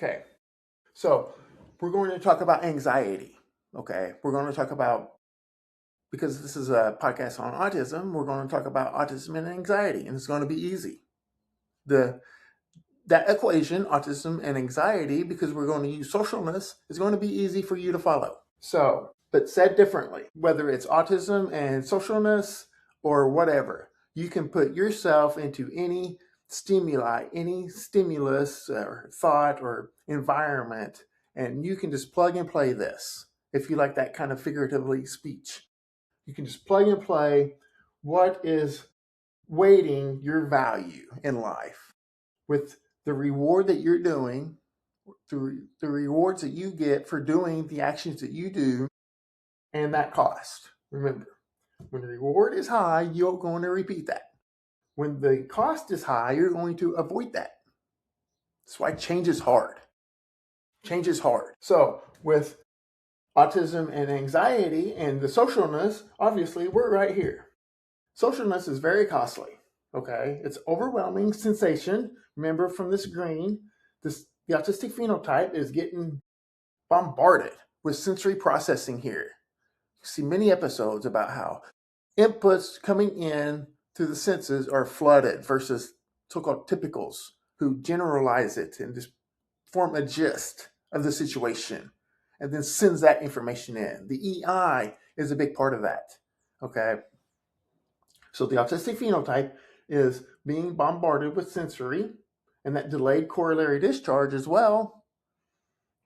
Okay, so we're going to talk about anxiety. Okay, we're going to talk about, because this is a podcast on autism, we're going to talk about autism and anxiety, and it's going to be easy. That equation, autism and anxiety, because we're going to use socialness, is going to be easy for you to follow. So, but said differently, whether it's autism and socialness or whatever, you can put yourself into any stimuli, any stimulus or thought or environment, and you can just plug and play this. If you like that kind of figuratively speech, you can just plug and play what is weighting your value in life with the reward that you're doing, the rewards that you get for doing the actions that you do, and that cost. Remember, when the reward is high, you're going to repeat that. When the cost is high, you're going to avoid that. That's why change is hard. Change is hard. So with autism and anxiety and the socialness, obviously we're right here. Socialness is very costly. Okay, it's overwhelming sensation. Remember from this green, the autistic phenotype is getting bombarded with sensory processing here. You see many episodes about how inputs coming in through the senses are flooded versus so-called typicals who generalize it and just form a gist of the situation and then sends that information in. The EI is a big part of that. Okay, so the autistic phenotype is being bombarded with sensory and that delayed corollary discharge as well.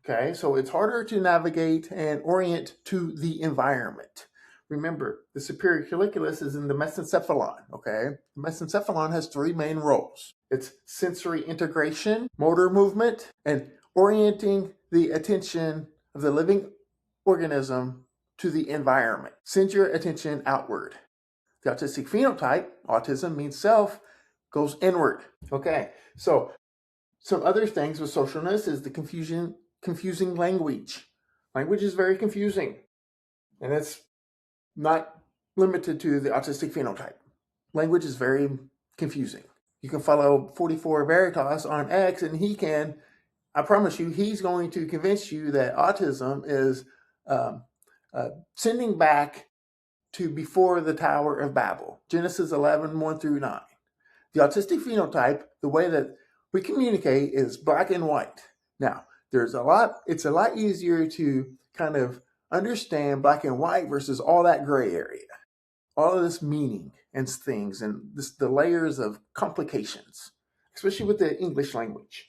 Okay, so it's harder to navigate and orient to the environment. Remember, the superior colliculus is in the mesencephalon, okay? The mesencephalon has three main roles. It's sensory integration, motor movement, and orienting the attention of the living organism to the environment. Send your attention outward. The autistic phenotype, autism means self, goes inward. Okay, so some other things with socialness is the confusing language. Language is very confusing, and it's not limited to the autistic phenotype. Language is very confusing. You can follow 44 Veritas on X, and I promise you, he's going to convince you that autism is sending back to before the Tower of Babel, Genesis 11, 1 through 9. The autistic phenotype, the way that we communicate is black and white. Now, it's a lot easier to kind of understand black and white versus all that gray area, all of this meaning and things, and the layers of complications, especially with the English language.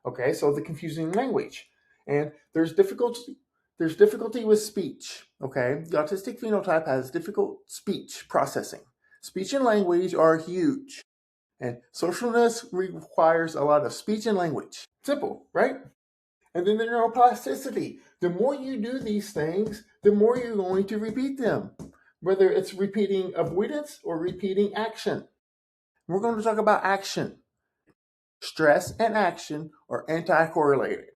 Okay, so the confusing language. And there's difficulty with speech. Okay, the autistic phenotype has difficult speech processing. Speech and language are huge. And socialness requires a lot of speech and language. Simple, right? And then the neuroplasticity. The more you do these things, the more you're going to repeat them, whether it's repeating avoidance or repeating action. We're going to talk about action. Stress and action are anti-correlated.